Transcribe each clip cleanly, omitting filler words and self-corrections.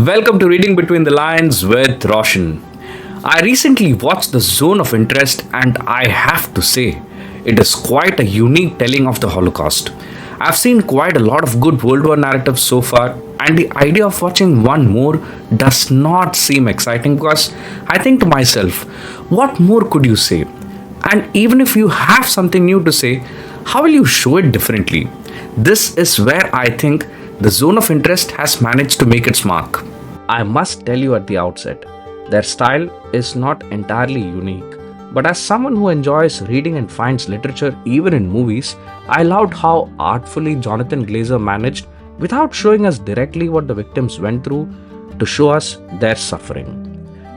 Welcome to Reading Between the Lines with Roshan. I recently watched The Zone of Interest, and I have to say, it is quite a unique telling of the Holocaust. I've seen quite a lot of good World War narratives so far, and the idea of watching one more does not seem exciting because I think to myself, what more could you say? And even if you have something new to say, how will you show it differently? This is where I think the Zone of Interest has managed to make its mark. I must tell you at the outset, their style is not entirely unique. But as someone who enjoys reading and finds literature even in movies, I loved how artfully Jonathan Glazer managed, without showing us directly what the victims went through, to show us their suffering.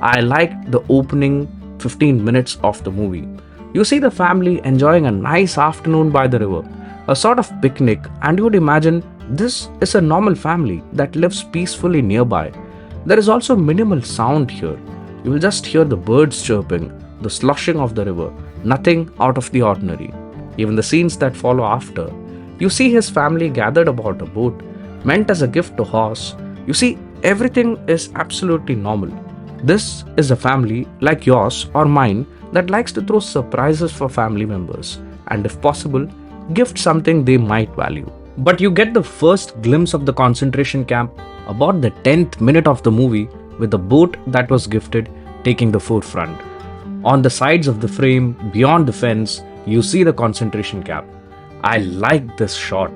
I liked the opening 15 minutes of the movie. You see the family enjoying a nice afternoon by the river, a sort of picnic, and you would imagine this is a normal family that lives peacefully nearby. There is also minimal sound here. You will just hear the birds chirping, the sloshing of the river, nothing out of the ordinary. Even the scenes that follow after, you see his family gathered about a boat, meant as a gift to Hoss. You see, everything is absolutely normal. This is a family like yours or mine that likes to throw surprises for family members and, if possible, gift something they might value. But you get the first glimpse of the concentration camp about the 10th minute of the movie, with the boat that was gifted taking the forefront. On the sides of the frame, beyond the fence, you see the concentration camp. I like this shot.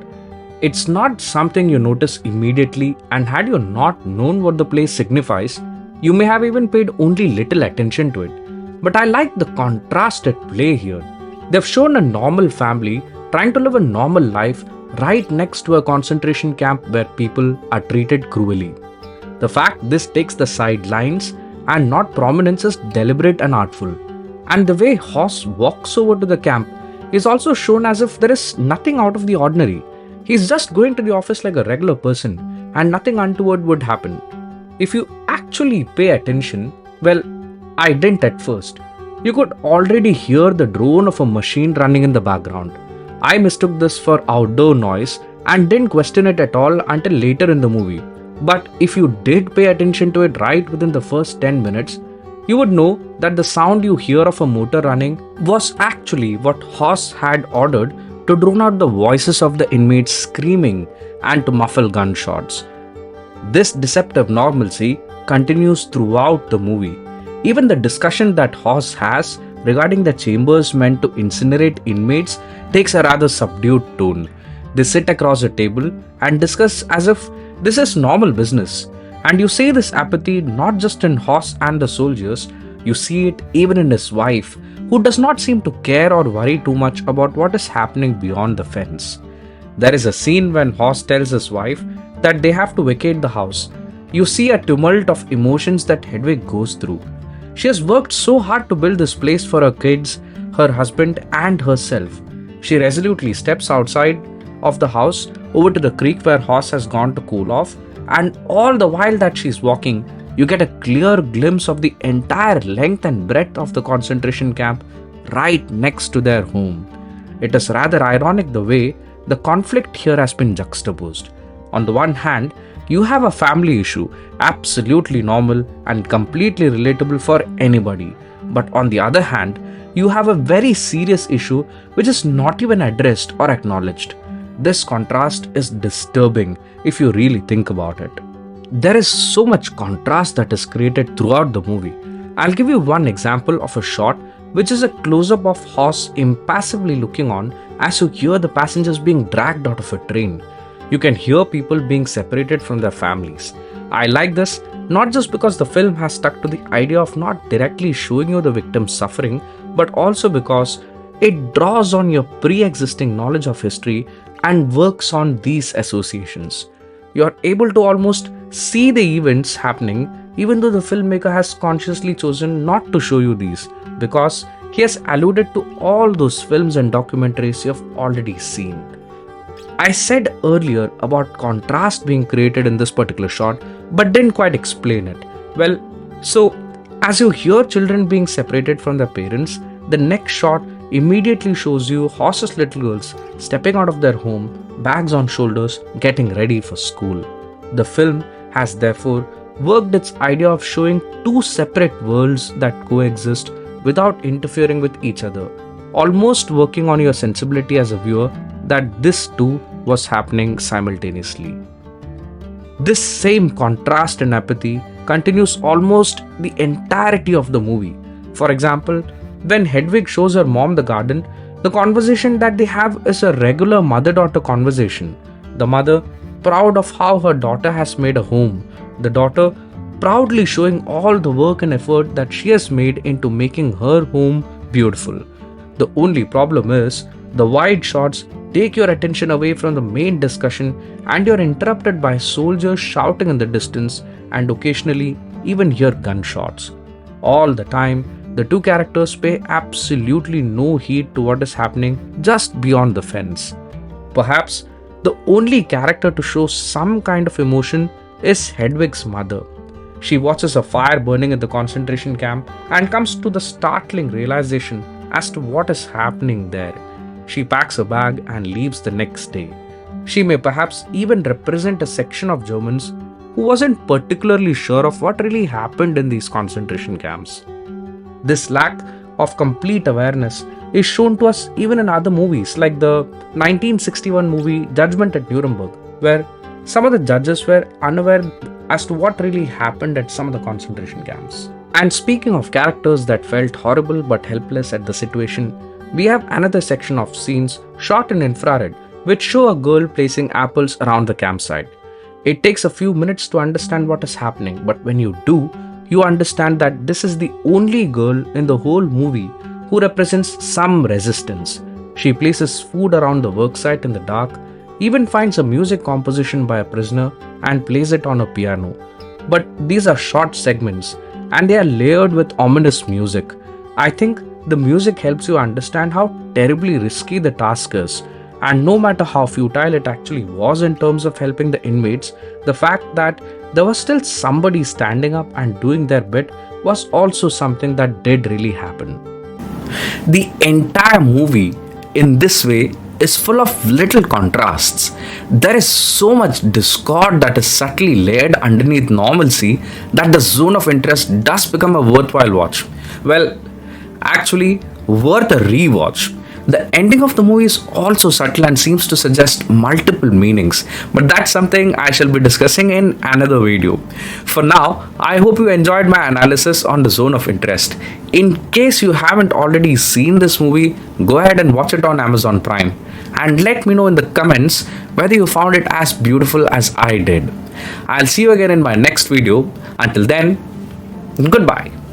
It's not something you notice immediately, and had you not known what the place signifies, you may have even paid only little attention to it. But I like the contrast at play here. They've shown a normal family trying to live a normal life right next to a concentration camp where people are treated cruelly. The fact this takes the sidelines and not prominence is deliberate and artful. And the way Hoss walks over to the camp is also shown as if there is nothing out of the ordinary. He's just going to the office like a regular person and nothing untoward would happen. If you actually pay attention, well, I didn't at first. You could already hear the drone of a machine running in the background. I mistook this for outdoor noise and didn't question it at all until later in the movie. But if you did pay attention to it right within the first 10 minutes, you would know that the sound you hear of a motor running was actually what Hoss had ordered to drown out the voices of the inmates screaming and to muffle gunshots. This deceptive normalcy continues throughout the movie. Even the discussion that Hoss has regarding the chambers meant to incinerate inmates takes a rather subdued tone. They sit across a table and discuss as if this is normal business. And you see this apathy not just in Hoss and the soldiers, you see it even in his wife, who does not seem to care or worry too much about what is happening beyond the fence. There is a scene when Hoss tells his wife that they have to vacate the house. You see a tumult of emotions that Hedwig goes through. She has worked so hard to build this place for her kids, her husband, and herself. She resolutely steps outside of the house over to the creek where Hoss has gone to cool off, and all the while that she's walking, you get a clear glimpse of the entire length and breadth of the concentration camp right next to their home. It is rather ironic the way the conflict here has been juxtaposed. On the one hand, you have a family issue, absolutely normal and completely relatable for anybody. But on the other hand, you have a very serious issue which is not even addressed or acknowledged. This contrast is disturbing if you really think about it. There is so much contrast that is created throughout the movie. I'll give you one example of a shot which is a close-up of Hoss impassively looking on as you hear the passengers being dragged out of a train. You can hear people being separated from their families. I like this not just because the film has stuck to the idea of not directly showing you the victim's suffering, but also because it draws on your pre-existing knowledge of history and works on these associations. You are able to almost see the events happening even though the filmmaker has consciously chosen not to show you these, because he has alluded to all those films and documentaries you have already seen. I said earlier about contrast being created in this particular shot, but didn't quite explain it. Well, so as you hear children being separated from their parents, the next shot immediately shows you Hoss's little girls stepping out of their home, bags on shoulders, getting ready for school. The film has therefore worked its idea of showing two separate worlds that coexist without interfering with each other, almost working on your sensibility as a viewer that this too was happening simultaneously. This same contrast and apathy continues almost the entirety of the movie. For example, when Hedwig shows her mom the garden, the conversation that they have is a regular mother daughter conversation. The mother, proud of how her daughter has made a home, the daughter proudly showing all the work and effort that she has made into making her home beautiful. The only problem is, the wide shots take your attention away from the main discussion and you're interrupted by soldiers shouting in the distance and occasionally even hear gunshots. All the time, the two characters pay absolutely no heed to what is happening just beyond the fence. Perhaps the only character to show some kind of emotion is Hedwig's mother. She watches a fire burning in the concentration camp and comes to the startling realization as to what is happening there. She packs a bag and leaves the next day. She may perhaps even represent a section of Germans who wasn't particularly sure of what really happened in these concentration camps. This lack of complete awareness is shown to us even in other movies like the 1961 movie Judgment at Nuremberg, where some of the judges were unaware as to what really happened at some of the concentration camps. And speaking of characters that felt horrible but helpless at the situation, we have another section of scenes shot in infrared which show a girl placing apples around the campsite. It takes a few minutes to understand what is happening, but when you do, you understand that this is the only girl in the whole movie who represents some resistance. She places food around the worksite in the dark, even finds a music composition by a prisoner and plays it on a piano. But these are short segments and they are layered with ominous music. I think the music helps you understand how terribly risky the task is, and no matter how futile it actually was in terms of helping the inmates, the fact that there was still somebody standing up and doing their bit was also something that did really happen. The entire movie, in this way, is full of little contrasts. There is so much discord that is subtly layered underneath normalcy that the zone of interest does become a worthwhile watch. Well, actually, worth a rewatch. The ending of the movie is also subtle and seems to suggest multiple meanings, but that's something I shall be discussing in another video. For now, I hope you enjoyed my analysis on the zone of interest. In case you haven't already seen this movie, go ahead and watch it on Amazon Prime and let me know in the comments whether you found it as beautiful as I did. I'll see you again in my next video. Until then, goodbye.